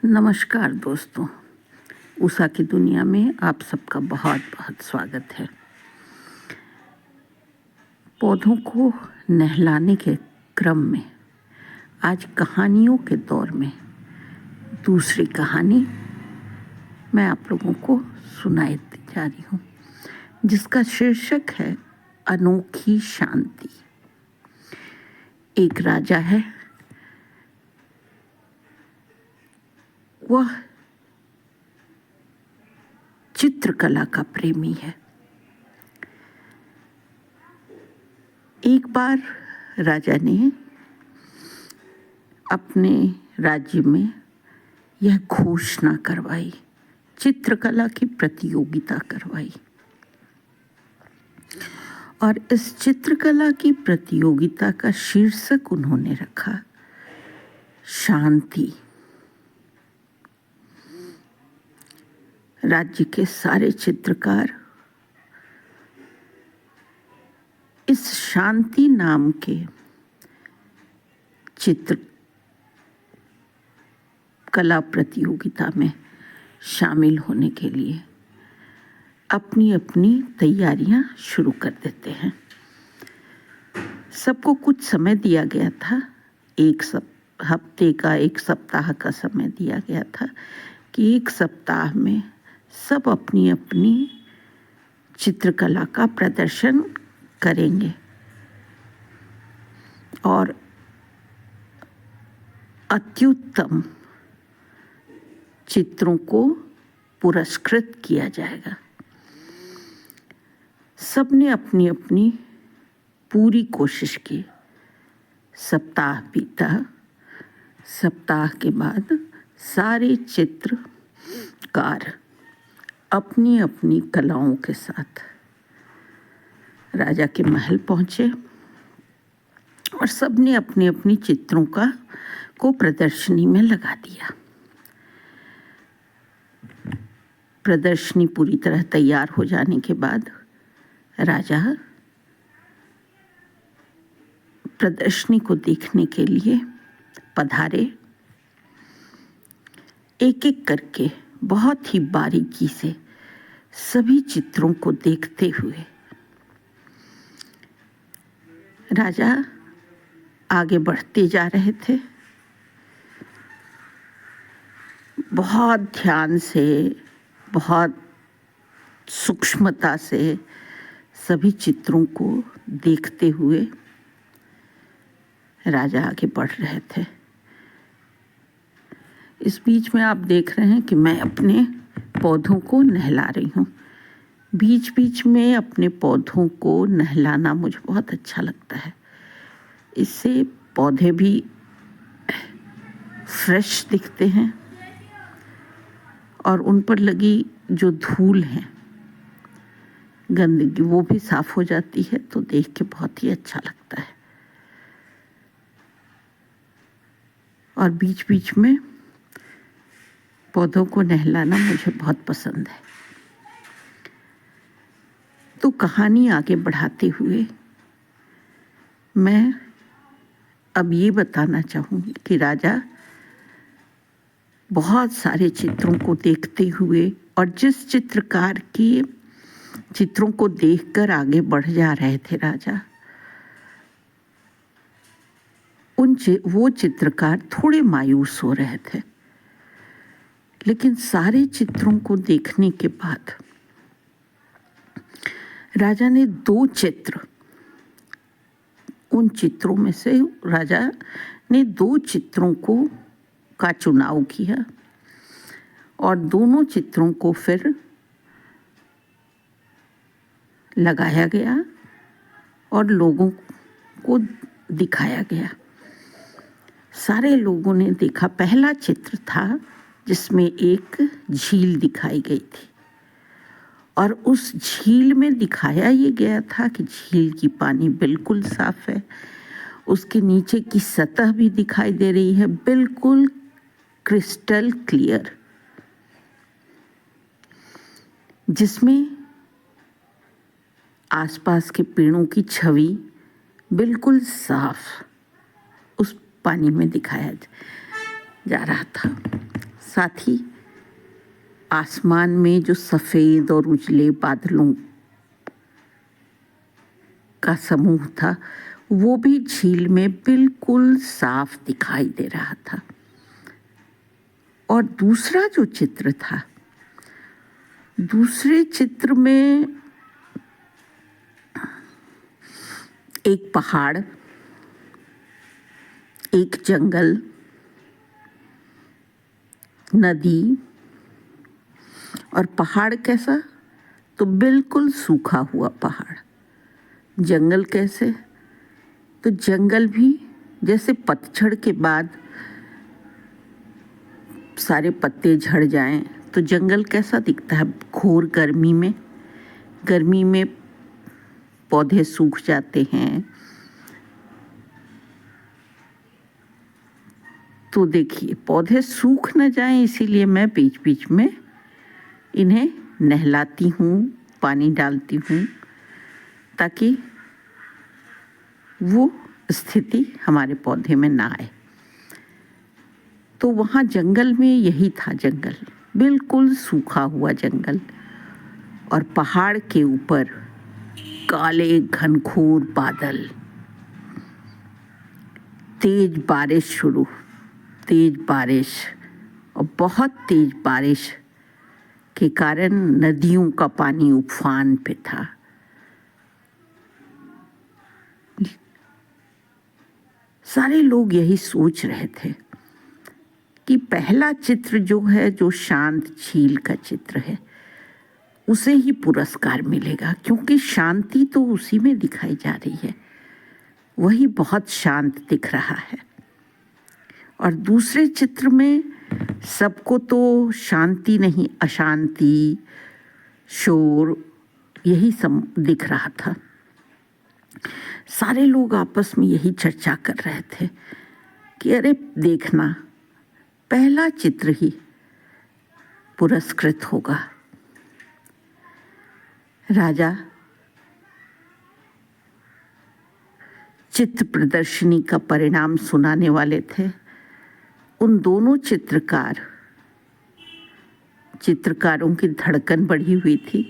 नमस्कार दोस्तों, उषा की दुनिया में आप सबका बहुत बहुत स्वागत है। पौधों को नहलाने के क्रम में आज कहानियों के दौर में दूसरी कहानी मैं आप लोगों को सुनाई जा रही हूँ, जिसका शीर्षक है अनोखी शांति। एक राजा है, वह चित्रकला का प्रेमी है। एक बार राजा ने अपने राज्य में यह घोषणा करवाई, चित्रकला की प्रतियोगिता करवाई। और इस चित्रकला की प्रतियोगिता का शीर्षक उन्होंने रखा शांति। राज्य के सारे चित्रकार इस शांति नाम के चित्रकला प्रतियोगिता में शामिल होने के लिए अपनी अपनी तैयारियां शुरू कर देते हैं। सबको कुछ समय दिया गया था, एक सप्ताह का समय दिया गया था कि एक सप्ताह में सब अपनी अपनी चित्रकला का प्रदर्शन करेंगे और अत्युत्तम चित्रों को पुरस्कृत किया जाएगा। सबने अपनी अपनी पूरी कोशिश की। सप्ताह बीता। सप्ताह के बाद सारे चित्रकार अपनी अपनी कलाओं के साथ राजा के महल पहुंचे और सबने अपनी अपनी चित्रों को प्रदर्शनी में लगा दिया। प्रदर्शनी पूरी तरह तैयार हो जाने के बाद राजा प्रदर्शनी को देखने के लिए पधारे। एक एक करके बहुत ही बारीकी से सभी चित्रों को देखते हुए राजा आगे बढ़ते जा रहे थे। बहुत ध्यान से, बहुत सूक्ष्मता से सभी चित्रों को देखते हुए राजा आगे बढ़ रहे थे। इस बीच में आप देख रहे हैं कि मैं अपने पौधों को नहला रही हूँ। बीच बीच में अपने पौधों को नहलाना मुझे बहुत अच्छा लगता है। इससे पौधे भी फ्रेश दिखते हैं और उन पर लगी जो धूल है, गंदगी, वो भी साफ हो जाती है, तो देख के बहुत ही अच्छा लगता है। और बीच बीच में पौधों को नहलाना मुझे बहुत पसंद है। तो कहानी आगे बढ़ाते हुए मैं अब ये बताना चाहूँगी कि राजा बहुत सारे चित्रों को देखते हुए और जिस चित्रकार के चित्रों को देखकर आगे बढ़ जा रहे थे राजा, वो चित्रकार थोड़े मायूस हो रहे थे। लेकिन सारे चित्रों को देखने के बाद राजा ने उन चित्रों में से राजा ने 2 चित्रों का चुनाव किया और दोनों चित्रों को फिर लगाया गया और लोगों को दिखाया गया। सारे लोगों ने देखा। पहला चित्र था जिसमें एक झील दिखाई गई थी और उस झील में दिखाया ये गया था कि झील की पानी बिल्कुल साफ है, उसके नीचे की सतह भी दिखाई दे रही है, बिल्कुल क्रिस्टल क्लियर, जिसमें आसपास के पेड़ों की छवि बिल्कुल साफ उस पानी में दिखाया जा रहा था। साथ ही आसमान में जो सफ़ेद और उजले बादलों का समूह था वो भी झील में बिल्कुल साफ दिखाई दे रहा था। और दूसरा जो चित्र था, दूसरे चित्र में एक पहाड़, एक जंगल, नदी। और पहाड़ कैसा? तो बिल्कुल सूखा हुआ पहाड़। जंगल कैसे? तो जंगल भी जैसे पतझड़ के बाद सारे पत्ते झड़ जाएं तो जंगल कैसा दिखता है? घोर गर्मी में पौधे सूख जाते हैं। तो देखिए, पौधे सूख न जाएं इसीलिए मैं बीच बीच में इन्हें नहलाती हूँ, पानी डालती हूँ, ताकि वो स्थिति हमारे पौधे में ना आए। तो वहाँ जंगल में यही था, जंगल बिल्कुल सूखा हुआ जंगल, और पहाड़ के ऊपर काले घनघोर बादल, तेज बारिश और बहुत तेज बारिश के कारण नदियों का पानी उफान पे था। सारे लोग यही सोच रहे थे कि पहला चित्र जो है, जो शांत झील का चित्र है, उसे ही पुरस्कार मिलेगा, क्योंकि शांति तो उसी में दिखाई जा रही है, वही बहुत शांत दिख रहा है। और दूसरे चित्र में सबको तो शांति नहीं, अशांति, शोर, यही सब दिख रहा था। सारे लोग आपस में यही चर्चा कर रहे थे कि अरे देखना, पहला चित्र ही पुरस्कृत होगा। राजा चित्र प्रदर्शनी का परिणाम सुनाने वाले थे। उन दोनों चित्रकारों की धड़कन बढ़ी हुई थी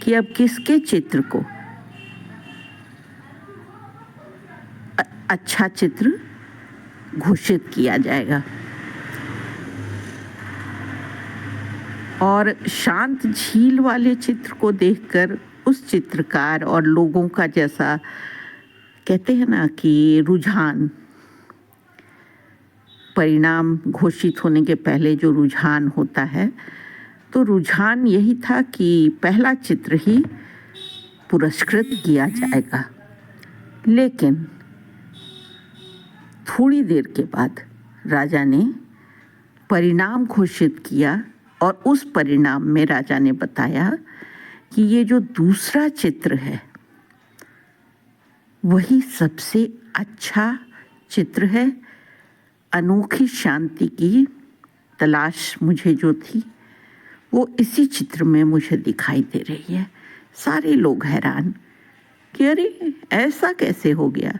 कि अब किसके चित्र को अच्छा चित्र घोषित किया जाएगा। और शांत झील वाले चित्र को देखकर उस चित्रकार और लोगों का, जैसा कहते हैं ना कि रुझान, परिणाम घोषित होने के पहले जो रुझान होता है, तो रुझान यही था कि पहला चित्र ही पुरस्कृत किया जाएगा। लेकिन थोड़ी देर के बाद राजा ने परिणाम घोषित किया, और उस परिणाम में राजा ने बताया कि ये जो दूसरा चित्र है वही सबसे अच्छा चित्र है। अनोखी शांति की तलाश मुझे जो थी वो इसी चित्र में मुझे दिखाई दे रही है। सारे लोग हैरान कि अरे ऐसा कैसे हो गया,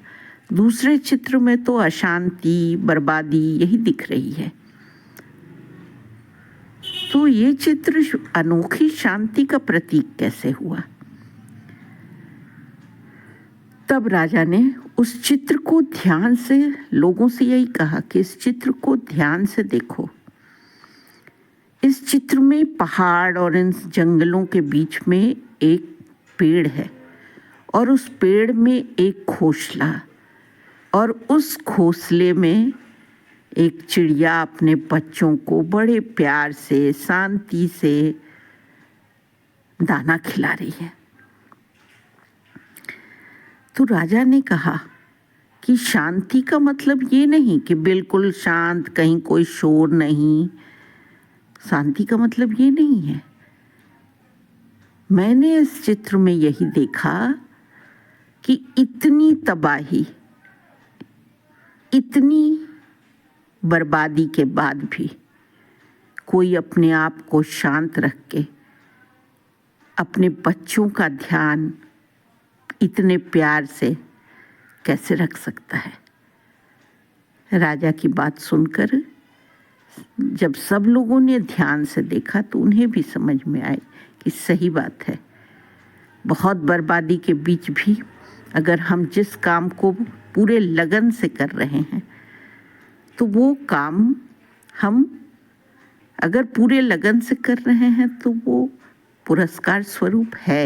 दूसरे चित्र में तो अशांति, बर्बादी यही दिख रही है, तो ये चित्र अनोखी शांति का प्रतीक कैसे हुआ? तब राजा ने उस चित्र को ध्यान से, लोगों से यही कहा कि इस चित्र को ध्यान से देखो। इस चित्र में पहाड़ और इन जंगलों के बीच में एक पेड़ है, और उस पेड़ में एक घोंसला, और उस घोंसले में एक चिड़िया अपने बच्चों को बड़े प्यार से, शांति से दाना खिला रही है। तो राजा ने कहा कि शांति का मतलब ये नहीं कि बिल्कुल शांत, कहीं कोई शोर नहीं। शांति का मतलब ये नहीं है। मैंने इस चित्र में यही देखा कि इतनी तबाही, इतनी बर्बादी के बाद भी कोई अपने आप को शांत रख के अपने बच्चों का ध्यान इतने प्यार से कैसे रख सकता है। राजा की बात सुनकर जब सब लोगों ने ध्यान से देखा तो उन्हें भी समझ में आए कि सही बात है। बहुत बर्बादी के बीच भी अगर हम जिस काम को पूरे लगन से कर रहे हैं तो वो काम हम अगर पूरे लगन से कर रहे हैं तो वो पुरस्कार स्वरूप है।